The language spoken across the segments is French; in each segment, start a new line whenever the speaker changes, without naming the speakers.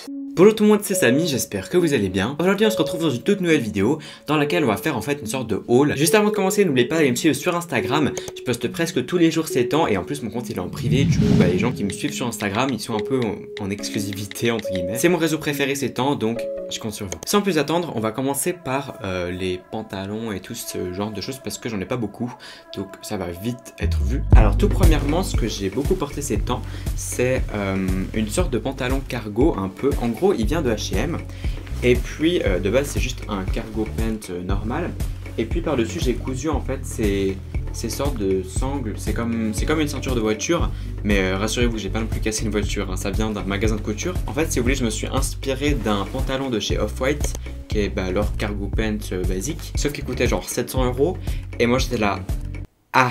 Bonjour tout le monde, c'est Samy, j'espère que vous allez bien. Aujourd'hui on se retrouve dans une toute nouvelle vidéo dans laquelle on va faire en fait une sorte de haul. Juste avant de commencer, n'oubliez pas d'aller me suivre sur Instagram. Je poste presque tous les jours ces temps et en plus mon compte il est en privé. Du coup les gens qui me suivent sur Instagram ils sont un peu en exclusivité entre guillemets. C'est mon réseau préféré ces temps donc je compte sur vous. Sans plus attendre, on va commencer par les pantalons et tout ce genre de choses parce que j'en ai pas beaucoup. Donc ça va vite être vu. Alors tout premièrement, ce que j'ai beaucoup porté ces temps, c'est une sorte de pantalon cargo un peu. En gros il vient de H&M et puis de base c'est juste un cargo pant normal et puis par dessus j'ai cousu en fait ces sortes de sangles. C'est comme une ceinture de voiture, mais rassurez-vous j'ai pas non plus cassé une voiture, hein. Ça vient d'un magasin de couture. En fait si vous voulez je me suis inspiré d'un pantalon de chez Off-White qui est leur cargo pant basique, sauf qu'il coûtait genre 700 € et moi j'étais là ah.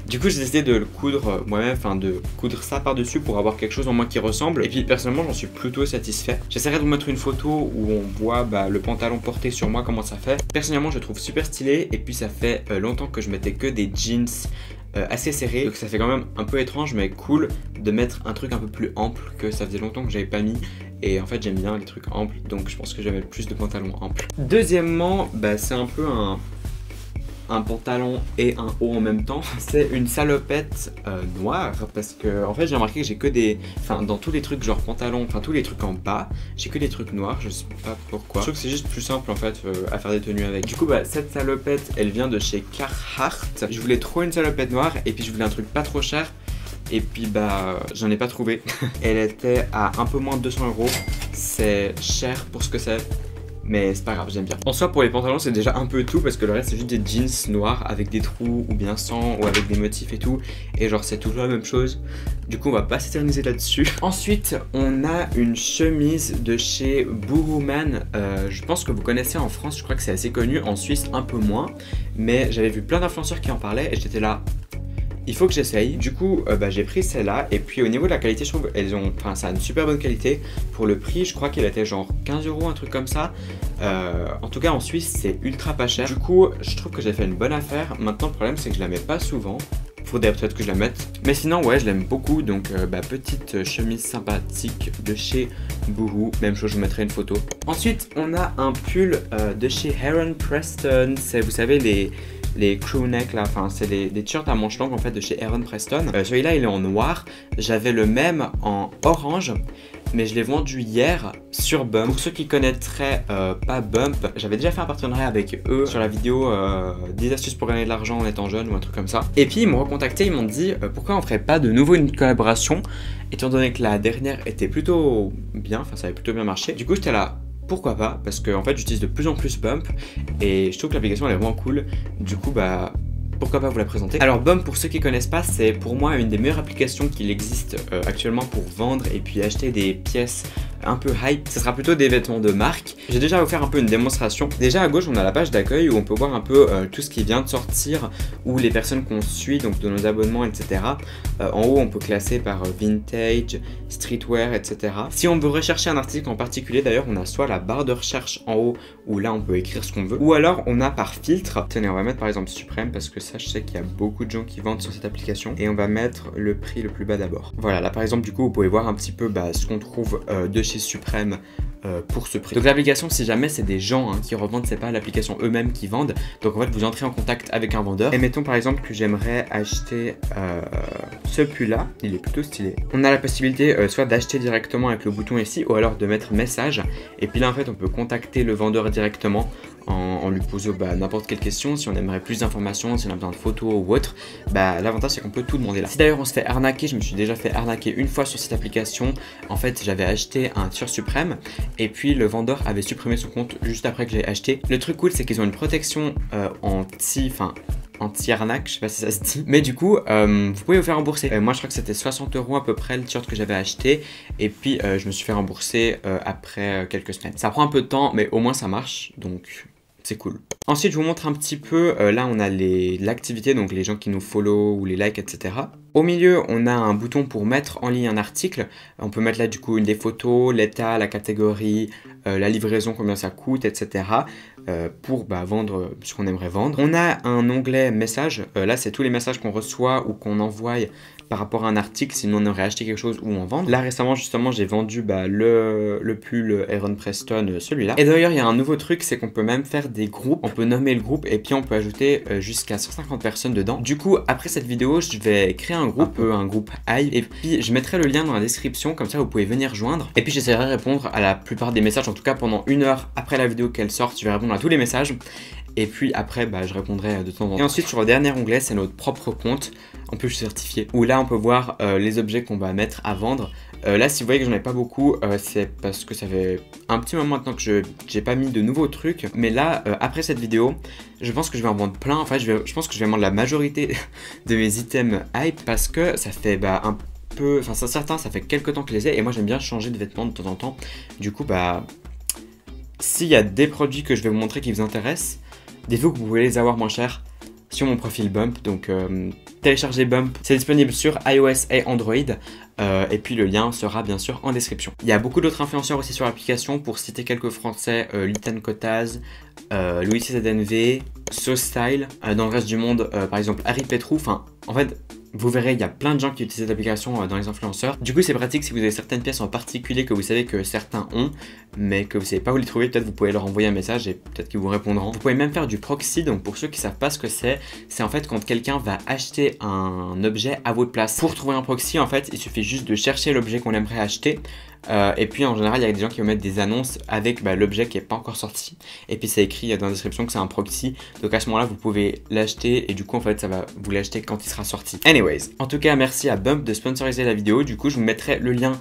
Du coup j'ai décidé de le coudre moi-même, enfin de coudre ça par-dessus pour avoir quelque chose en moins qui ressemble. Et puis personnellement j'en suis plutôt satisfait. J'essaierai de vous mettre une photo où on voit le pantalon porté sur moi, comment ça fait. Personnellement je le trouve super stylé et puis ça fait longtemps que je mettais que des jeans assez serrés. Donc ça fait quand même un peu étrange mais cool de mettre un truc un peu plus ample que ça faisait longtemps que j'avais pas mis. Et en fait j'aime bien les trucs amples donc je pense que je vais mettre plus de pantalons amples. Deuxièmement c'est un peu un pantalon et un haut en même temps. C'est une salopette noire parce que en fait j'ai remarqué que j'ai que des, enfin dans tous les trucs genre pantalon, enfin tous les trucs en bas j'ai que des trucs noirs, je sais pas pourquoi. Je trouve que c'est juste plus simple en fait à faire des tenues avec. Du coup cette salopette elle vient de chez Carhartt. Je voulais trop une salopette noire et puis je voulais un truc pas trop cher et puis j'en ai pas trouvé. Elle était à un peu moins de 200 €. C'est cher pour ce que c'est, mais c'est pas grave, j'aime bien. En soi pour les pantalons c'est déjà un peu tout parce que le reste c'est juste des jeans noirs avec des trous ou bien sans ou avec des motifs et tout. Et genre c'est toujours la même chose. Du coup on va pas s'éterniser là-dessus. Ensuite on a une chemise de chez Boohooman. Je pense que vous connaissez en France, je crois que c'est assez connu. En Suisse un peu moins. Mais j'avais vu plein d'influenceurs qui en parlaient et j'étais là, il faut que j'essaye. Du coup j'ai pris celle-là et puis au niveau de la qualité je trouve ça a une super bonne qualité. Pour le prix je crois qu'elle était genre 15 €, un truc comme ça. En tout cas en Suisse c'est ultra pas cher. Du coup je trouve que j'ai fait une bonne affaire. Maintenant le problème c'est que je la mets pas souvent. Faudrait peut-être que je la mette. Mais sinon ouais je l'aime beaucoup. Donc petite chemise sympathique de chez Boohoo. Même chose, je vous mettrai une photo. Ensuite on a un pull de chez Heron Preston. C'est, vous savez, les crew neck là, enfin c'est des t-shirts à manches longues en fait de chez Heron Preston. Celui-là il est en noir. J'avais le même en orange, mais je l'ai vendu hier sur Bump. Pour ceux qui connaîtraient pas Bump, j'avais déjà fait un partenariat avec eux sur la vidéo 10 astuces pour gagner de l'argent en étant jeune ou un truc comme ça. Et puis ils m'ont recontacté, ils m'ont dit pourquoi on ferait pas de nouveau une collaboration, étant donné que la dernière était plutôt bien, enfin ça avait plutôt bien marché. Du coup j'étais là, pourquoi pas, parce que en fait j'utilise de plus en plus Bump et je trouve que l'application elle est vraiment cool. Du coup pourquoi pas vous la présenter. Alors Bump, pour ceux qui connaissent pas, c'est pour moi une des meilleures applications qu'il existe actuellement pour vendre et puis acheter des pièces un peu hype. Ce sera plutôt des vêtements de marque. J'ai déjà offert un peu une démonstration. Déjà à gauche on a la page d'accueil où on peut voir un peu tout ce qui vient de sortir ou les personnes qu'on suit, donc de nos abonnements, etc. En haut on peut classer par vintage, streetwear, etc. Si on veut rechercher un article en particulier d'ailleurs, on a soit la barre de recherche en haut où là on peut écrire ce qu'on veut, ou alors on a par filtre. Tenez, on va mettre par exemple Supreme parce que ça je sais qu'il y a beaucoup de gens qui vendent sur cette application et on va mettre le prix le plus bas d'abord. Voilà, là par exemple du coup vous pouvez voir un petit peu ce qu'on trouve de chez Supreme pour ce prix. Donc l'application, si jamais c'est des gens qui revendent, c'est pas l'application eux-mêmes qui vendent. Donc en fait vous entrez en contact avec un vendeur et mettons par exemple que j'aimerais acheter ce pull là, il est plutôt stylé. On a la possibilité soit d'acheter directement avec le bouton ici ou alors de mettre message et puis là en fait on peut contacter le vendeur directement en lui posant n'importe quelle question, si on aimerait plus d'informations, si on a besoin de photos ou autre. L'avantage c'est qu'on peut tout demander là. Si d'ailleurs on se fait arnaquer, je me suis déjà fait arnaquer une fois sur cette application. En fait j'avais acheté un t-shirt Supreme et puis le vendeur avait supprimé son compte juste après que j'ai acheté. Le truc cool c'est qu'ils ont une protection anti-arnaque, je sais pas si ça se dit. Mais du coup, vous pouvez vous faire rembourser. Moi je crois que c'était 60 € à peu près le t-shirt que j'avais acheté. Et puis je me suis fait rembourser après quelques semaines. Ça prend un peu de temps mais au moins ça marche. Donc c'est cool. Ensuite je vous montre un petit peu, là on a l'activité, donc les gens qui nous follow ou les likes, etc. Au milieu on a un bouton pour mettre en ligne un article. On peut mettre là du coup des photos, l'état, la catégorie, la livraison, combien ça coûte, etc. Pour vendre ce qu'on aimerait vendre. On a un onglet messages, là c'est tous les messages qu'on reçoit ou qu'on envoie par rapport à un article, sinon on aurait acheté quelque chose ou en vendre. Là récemment justement j'ai vendu le pull Aaron Preston, celui-là. Et d'ailleurs il y a un nouveau truc, c'est qu'on peut même faire des groupes, on peut nommer le groupe et puis on peut ajouter jusqu'à 150 personnes dedans. Du coup après cette vidéo je vais créer un groupe Hive, et puis je mettrai le lien dans la description, comme ça vous pouvez venir joindre. Et puis j'essaierai de répondre à la plupart des messages, en tout cas pendant 1 heure après la vidéo qu'elle sorte, je vais répondre à tous les messages. Et puis après, je répondrai de temps en temps. Et ensuite, sur le dernier onglet, c'est notre propre compte, en plus certifié, où là, on peut voir les objets qu'on va mettre à vendre. Là, si vous voyez que j'en ai pas beaucoup, c'est parce que ça fait un petit moment maintenant que j'ai pas mis de nouveaux trucs. Mais là, après cette vidéo, je pense que je vais en vendre plein. En fait, je pense que je vais vendre la majorité de mes items hype parce que ça fait un peu... Enfin, certains, ça fait quelques temps que je les ai. Et moi, j'aime bien changer de vêtements de temps en temps. Du coup, s'il y a des produits que je vais vous montrer qui vous intéressent, dites-vous que vous pouvez les avoir moins chers sur mon profil Bump. Donc téléchargez Bump, c'est disponible sur iOS et Android. Et puis le lien sera bien sûr en description. Il y a beaucoup d'autres influenceurs aussi sur l'application, pour citer quelques français, Litan Kotaz, Louis ZNV, So Style, dans le reste du monde, par exemple Harry Petrou. Enfin, en fait, vous verrez, il y a plein de gens qui utilisent cette application dans les influenceurs. Du coup, c'est pratique si vous avez certaines pièces en particulier que vous savez que certains ont, mais que vous ne savez pas où les trouver. Peut-être vous pouvez leur envoyer un message et peut-être qu'ils vous répondront. Vous pouvez même faire du proxy. Donc pour ceux qui ne savent pas ce que c'est en fait quand quelqu'un va acheter un objet à votre place. Pour trouver un proxy, en fait, il suffit juste de chercher l'objet qu'on aimerait acheter. Et puis en général il y a des gens qui vont mettre des annonces avec l'objet qui n'est pas encore sorti, et puis c'est écrit dans la description que c'est un proxy, donc à ce moment là vous pouvez l'acheter et du coup en fait ça va vous l'acheter quand il sera sorti. Anyways, en tout cas merci à Bump de sponsoriser la vidéo. Du coup je vous mettrai le lien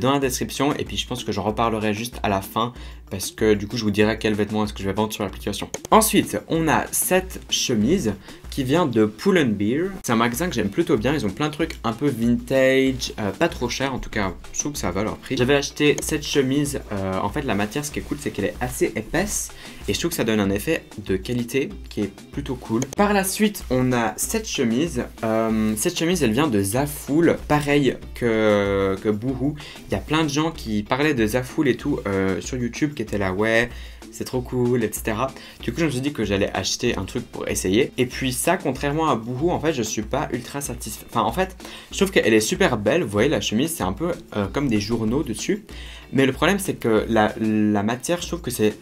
dans la description, et puis je pense que j'en reparlerai juste à la fin parce que du coup je vous dirai quel vêtement est-ce que je vais vendre sur l'application. Ensuite on a cette chemise qui vient de Pull & Bear. C'est un magasin que j'aime plutôt bien, ils ont plein de trucs un peu vintage, pas trop cher, en tout cas je trouve que ça va leur prix. J'avais acheté cette chemise, en fait la matière ce qui est cool c'est qu'elle est assez épaisse et je trouve que ça donne un effet de qualité qui est plutôt cool. Par la suite on a cette chemise elle vient de Zaful, pareil que Boohoo. Il y a plein de gens qui parlaient de Zaful et tout sur YouTube, qui étaient là ouais c'est trop cool, etc. Du coup je me suis dit que j'allais acheter un truc pour essayer. Et puis ça, contrairement à Boohoo, en fait je suis pas ultra satisfait. Enfin en fait je trouve qu'elle est super belle. Vous voyez la chemise, c'est un peu comme des journaux dessus. Mais le problème c'est que la matière, je trouve que c'est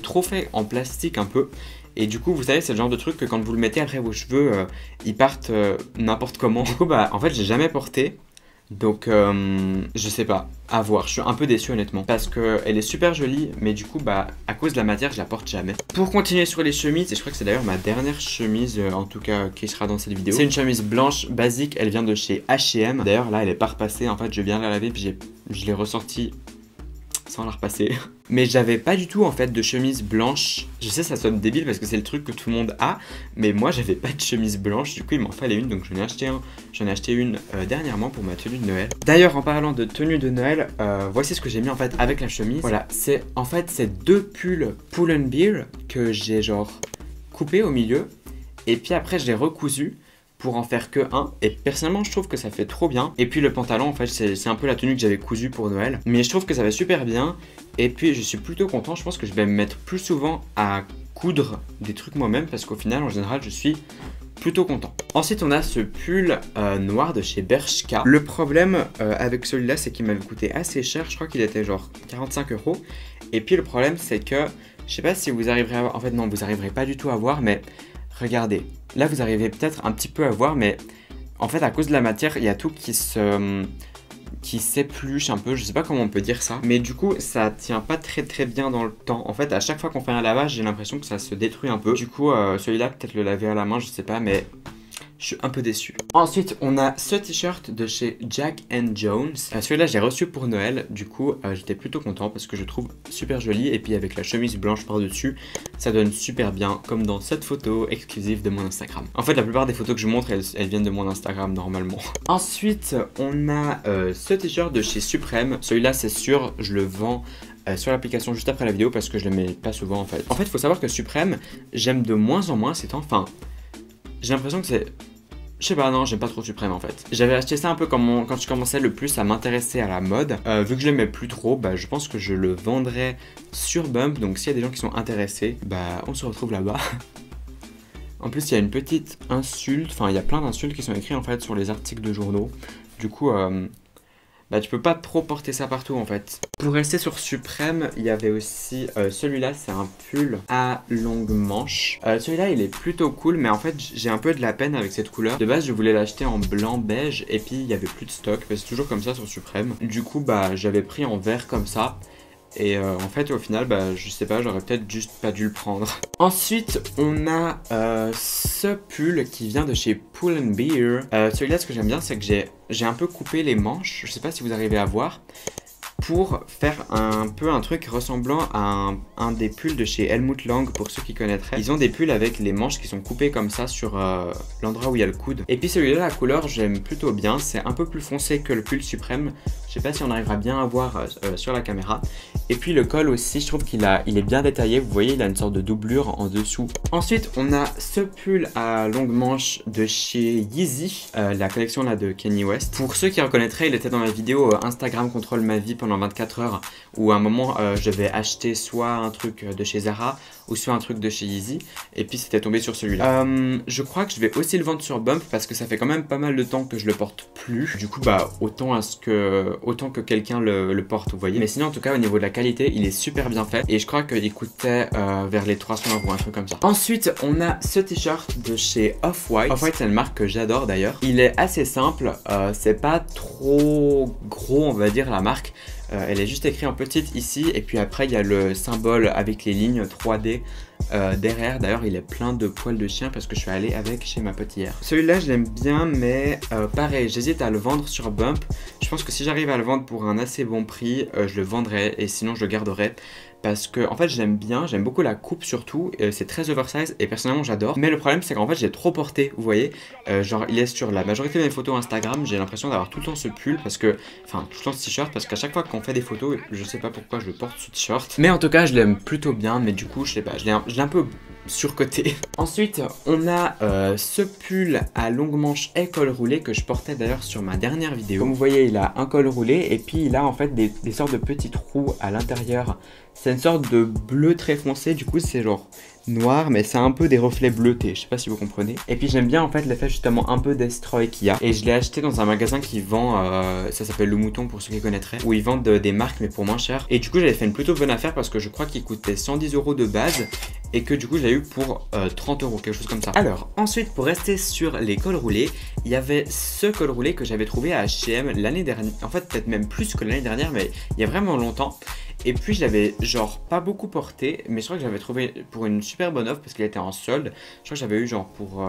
trop fait en plastique un peu. Et du coup vous savez c'est le genre de truc que quand vous le mettez après vos cheveux ils partent n'importe comment. Du coup en fait j'ai jamais porté. Donc je sais pas, à voir, je suis un peu déçu honnêtement parce qu'elle est super jolie, mais du coup à cause de la matière je la porte jamais. Pour continuer sur les chemises, et je crois que c'est d'ailleurs ma dernière chemise en tout cas qui sera dans cette vidéo, c'est une chemise blanche basique, elle vient de chez H&M. D'ailleurs là elle est pas repassée, en fait je viens de la laver puis je l'ai ressortie sans la repasser. Mais j'avais pas du tout en fait de chemise blanche. Je sais ça sonne débile parce que c'est le truc que tout le monde a, mais moi j'avais pas de chemise blanche, du coup il m'en fallait une, donc j'en ai acheté une dernièrement pour ma tenue de Noël. D'ailleurs en parlant de tenue de Noël, voici ce que j'ai mis en fait avec la chemise. Voilà, c'est en fait ces deux pulls Pull & Bear que j'ai genre coupé au milieu et puis après je l'ai recousu pour en faire que un, et personnellement je trouve que ça fait trop bien. Et puis le pantalon en fait c'est un peu la tenue que j'avais cousue pour Noël, mais je trouve que ça va super bien. Et puis je suis plutôt content, je pense que je vais me mettre plus souvent à coudre des trucs moi-même parce qu'au final en général je suis plutôt content. Ensuite on a ce pull noir de chez Bershka. Le problème avec celui-là c'est qu'il m'avait coûté assez cher, je crois qu'il était genre 45 €. Et puis le problème c'est que je sais pas si vous arriverez à voir, en fait non vous arriverez pas du tout à voir, mais regardez, là vous arrivez peut-être un petit peu à voir, mais en fait à cause de la matière, il y a tout qui s'épluche un peu, je sais pas comment on peut dire ça, mais du coup ça tient pas très bien dans le temps. En fait à chaque fois qu'on fait un lavage, j'ai l'impression que ça se détruit un peu. Du coup celui-là peut-être le laver à la main, je sais pas, mais je suis un peu déçu. Ensuite, on a ce t-shirt de chez Jack & Jones. Celui-là, j'ai reçu pour Noël. Du coup, j'étais plutôt content parce que je trouve super joli. Et puis avec la chemise blanche par-dessus, ça donne super bien, comme dans cette photo exclusive de mon Instagram. En fait, la plupart des photos que je montre, elles viennent de mon Instagram normalement. Ensuite, on a ce t-shirt de chez Supreme. Celui-là, c'est sûr, je le vends sur l'application juste après la vidéo parce que je le mets pas souvent en fait. En fait, il faut savoir que Supreme, j'aime de moins en moins ces temps. Enfin, j'ai l'impression que c'est... Je sais pas, non, j'aime pas trop Supreme en fait. J'avais acheté ça un peu quand je commençais le plus à m'intéresser à la mode. Vu que je l'aimais plus trop, je pense que je le vendrai sur Bump. Donc s'il y a des gens qui sont intéressés, on se retrouve là-bas. En plus, il y a une petite insulte, enfin, il y a plein d'insultes qui sont écrites en fait sur les articles de journaux. Du coup, bah, tu peux pas trop porter ça partout en fait. Pour rester sur Suprême, il y avait aussi celui-là, c'est un pull à longue manche. Celui-là, il est plutôt cool, mais en fait, j'ai un peu de la peine avec cette couleur. De base, je voulais l'acheter en blanc beige, et puis il y avait plus de stock, parce que c'est toujours comme ça sur Suprême. Du coup, bah, j'avais pris en vert comme ça. Et en fait, au final, bah, je sais pas, j'aurais peut-être juste pas dû le prendre. Ensuite, on a ce pull qui vient de chez Pull & Bear. Celui-là, ce que j'aime bien, c'est que j'ai un peu coupé les manches. Je sais pas si vous arrivez à voir. Pour faire un peu un truc ressemblant à un des pulls de chez Helmut Lang, pour ceux qui connaîtraient. Ils ont des pulls avec les manches qui sont coupées comme ça sur l'endroit où il y a le coude. Et puis celui-là, la couleur, j'aime plutôt bien. C'est un peu plus foncé que le pull Suprême. Je sais pas si on arrivera bien à voir sur la caméra. Et puis le col aussi, je trouve qu'il est bien détaillé. Vous voyez, il a une sorte de doublure en dessous. Ensuite, on a ce pull à longue manche de chez Yeezy, la collection là de Kanye West. Pour ceux qui reconnaîtraient, il était dans la vidéo Instagram contrôle ma vie pendant 24 heures, où à un moment je vais acheter soit un truc de chez Zara ou soit un truc de chez Yeezy, et puis c'était tombé sur celui-là. Je crois que je vais aussi le vendre sur Bump parce que ça fait quand même pas mal de temps que je le porte plus. Du coup, bah autant que quelqu'un le porte, vous voyez. Mais sinon, en tout cas, au niveau de la qualité, il est super bien fait, et je crois qu'il coûtait vers les 300 € ou un truc comme ça. Ensuite, on a ce t-shirt de chez Off-White. Off-White, c'est une marque que j'adore d'ailleurs. Il est assez simple, c'est pas trop gros, on va dire, la marque. Elle est juste écrite en petite ici, et puis après il y a le symbole avec les lignes 3D derrière. D'ailleurs, il est plein de poils de chien parce que je suis allé avec chez ma potière. Celui-là, je l'aime bien, mais pareil, j'hésite à le vendre sur Bump. Je pense que si j'arrive à le vendre pour un assez bon prix, je le vendrai, et sinon je le garderai. Parce que en fait j'aime beaucoup la coupe surtout, c'est très oversize et personnellement j'adore. Mais le problème c'est qu'en fait j'ai trop porté, vous voyez, genre il est sur la majorité de mes photos Instagram. J'ai l'impression d'avoir tout le temps ce pull parce que, enfin tout le temps ce t-shirt, parce qu'à chaque fois qu'on fait des photos, je sais pas pourquoi je porte ce t-shirt. Mais en tout cas je l'aime plutôt bien, mais du coup je sais pas, je l'ai un peu surcoté. Ensuite on a ce pull à longue manche et col roulé que je portais d'ailleurs sur ma dernière vidéo. Comme vous voyez, il a un col roulé et puis il a en fait des sortes de petits trous à l'intérieur. C'est une sorte de bleu très foncé, du coup c'est genre noir, mais c'est un peu des reflets bleutés, je sais pas si vous comprenez. Et puis j'aime bien en fait l'effet justement un peu destroy qu'il y a. Et je l'ai acheté dans un magasin qui vend, ça s'appelle Le Mouton pour ceux qui connaîtraient, où ils vendent des marques mais pour moins cher. Et du coup j'avais fait une plutôt bonne affaire parce que je crois qu'il coûtait 110 € de base, et que du coup je l'ai eu pour 30 €, quelque chose comme ça. Alors ensuite, pour rester sur les cols roulés, il y avait ce col roulé que j'avais trouvé à H&M l'année dernière, en fait peut-être même plus que l'année dernière, mais il y a vraiment longtemps. Et puis je l'avais genre pas beaucoup porté, mais je crois que j'avais trouvé pour une super bonne offre parce qu'il était en solde. Je crois que j'avais eu genre pour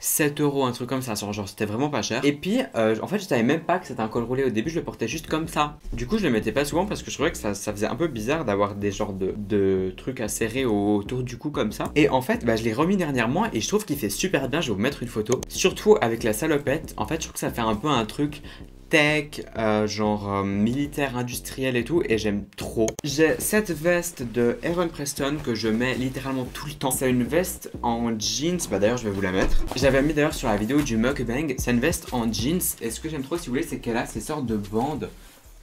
7 €, un truc comme ça, genre c'était vraiment pas cher. Et puis en fait je savais même pas que c'était un col roulé au début, je le portais juste comme ça. Du coup je le mettais pas souvent parce que je trouvais que ça faisait un peu bizarre d'avoir des genres de trucs à serrer autour du cou comme ça. Et en fait bah, je l'ai remis dernièrement et je trouve qu'il fait super bien, je vais vous mettre une photo. Surtout avec la salopette, en fait je trouve que ça fait un peu un truc tech, genre militaire, industriel et tout, et j'aime trop. J'ai cette veste de Aaron Preston que je mets littéralement tout le temps. C'est une veste en jeans, bah d'ailleurs je vais vous la mettre. J'avais mis d'ailleurs sur la vidéo du mukbang, c'est une veste en jeans, et ce que j'aime trop si vous voulez c'est qu'elle a ces sortes de bandes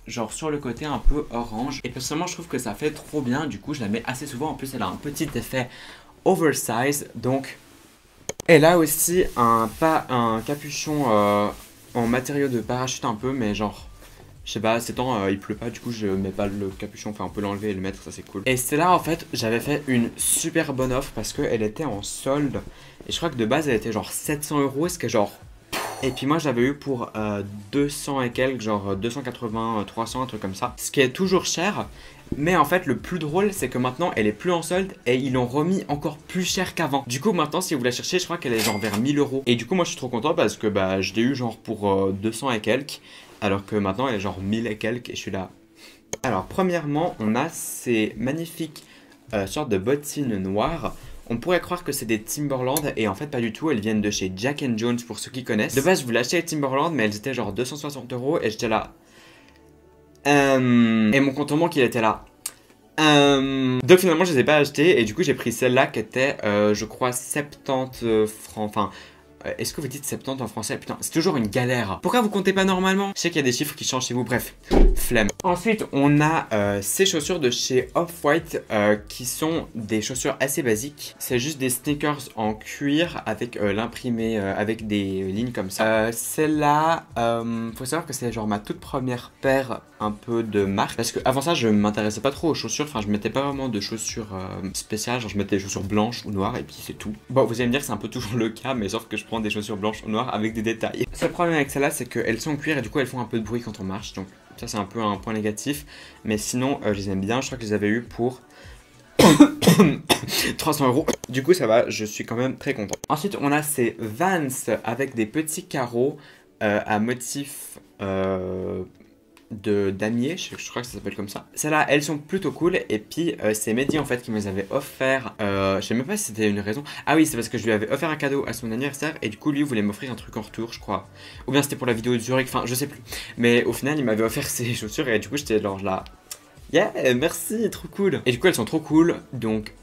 genre sur le côté un peu orange, et personnellement je trouve que ça fait trop bien, du coup je la mets assez souvent. En plus elle a un petit effet oversize, donc elle a aussi un capuchon en matériaux de parachute un peu, mais genre je sais pas, ces temps il pleut pas, du coup je mets pas le capuchon, enfin on peut l'enlever et le mettre, ça c'est cool. Et c'est là en fait j'avais fait une super bonne offre parce qu'elle était en solde, et je crois que de base elle était genre 700 €, ce qui est genre... Et puis moi j'avais eu pour 200 et quelques, genre 280, 300, un truc comme ça, ce qui est toujours cher. Mais en fait le plus drôle c'est que maintenant elle est plus en solde et ils l'ont remis encore plus cher qu'avant. Du coup maintenant si vous la cherchez, je crois qu'elle est genre vers 1000 €. Et du coup moi je suis trop content parce que bah je l'ai eu genre pour 200 et quelques, alors que maintenant elle est genre 1000 et quelques, et je suis là. Alors premièrement on a ces magnifiques sortes de bottines noires. On pourrait croire que c'est des Timberland, et en fait pas du tout, elles viennent de chez Jack & Jones pour ceux qui connaissent. De base je voulais acheter les Timberland, mais elles étaient genre 260 € et j'étais là. Et mon compte en banque il était là. Donc finalement je les ai pas achetées, et du coup j'ai pris celle-là qui était je crois 70 francs, enfin est-ce que vous dites 70 en français? Putain, c'est toujours une galère. Pourquoi vous comptez pas normalement? Je sais qu'il y a des chiffres qui changent chez vous, bref, flemme. Ensuite, on a ces chaussures de chez Off-White qui sont des chaussures assez basiques. C'est juste des sneakers en cuir avec l'imprimé, avec des lignes comme ça. Celle-là, faut savoir que c'est genre ma toute première paire un peu de marque. Parce que avant ça, je m'intéressais pas trop aux chaussures. Enfin, je mettais pas vraiment de chaussures spéciales. Genre, je mettais des chaussures blanches ou noires et puis c'est tout. Bon, vous allez me dire que c'est un peu toujours le cas, mais sauf que je prends des chaussures blanches ou noires avec des détails. Le seul problème avec celle-là, c'est qu'elles sont en cuir et du coup, elles font un peu de bruit quand on marche. Donc, ça, c'est un peu un point négatif. Mais sinon, je les aime bien. Je crois que je les avais eu pour 300 €. Du coup, ça va. Je suis quand même très content. Ensuite, on a ces Vans avec des petits carreaux à motif damier, je crois que ça s'appelle comme ça. Celles-là, elles sont plutôt cool. Et puis, c'est Mehdi en fait qui me les avait offert. Je sais même pas si c'était une raison. Ah oui, c'est parce que je lui avais offert un cadeau à son anniversaire. Et du coup, lui voulait m'offrir un truc en retour, je crois. Ou bien c'était pour la vidéo de Zurich, enfin, je sais plus. Mais au final, il m'avait offert ses chaussures. Et du coup, j'étais genre là. Yeah, merci, trop cool. Et du coup, elles sont trop cool. Donc,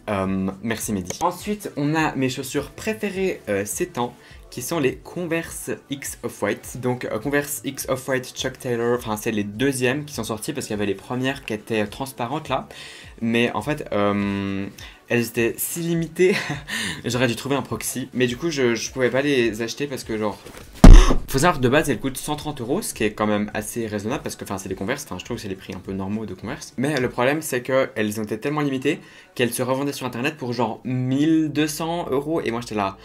merci Mehdi. Ensuite, on a mes chaussures préférées ces temps, qui sont les Converse X Off-White. Donc Converse X Off-White Chuck Taylor, enfin c'est les deuxièmes qui sont sortis parce qu'il y avait les premières qui étaient transparentes là. Mais en fait, elles étaient si limitées, j'aurais dû trouver un proxy. Mais du coup, je pouvais pas les acheter parce que genre... Faut savoir que de base, elles coûtent 130 €, ce qui est quand même assez raisonnable parce que c'est des Converse, je trouve que c'est les prix un peu normaux de Converse. Mais le problème, c'est qu'elles ont été tellement limitées qu'elles se revendaient sur internet pour genre 1200 € et moi j'étais là.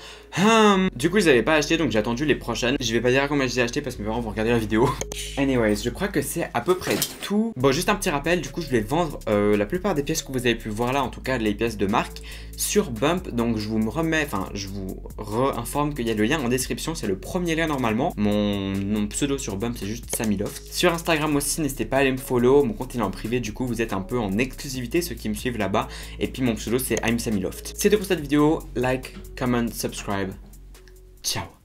Du coup, je les avais pas acheté donc j'ai attendu les prochaines. Je vais pas dire à combien je les ai acheté parce que mes parents vont regarder la vidéo. Anyways, je crois que c'est à peu près tout. Bon, juste un petit rappel, du coup, je vais vendre la plupart des pièces que vous avez pu voir là, en tout cas les pièces de marque, sur Bump. Donc je vous remets, je vous réinforme qu'il y a le lien en description, c'est le premier lien normalement. Mon pseudo sur Bump, c'est juste Samiloft. Sur Instagram aussi, n'hésitez pas à aller me follow. Mon compte il est en privé, du coup, vous êtes un peu en exclusivité, ceux qui me suivent là-bas. Et puis mon pseudo, c'est I'm Samiloft. C'est tout pour cette vidéo. Like, comment, subscribe. Ciao.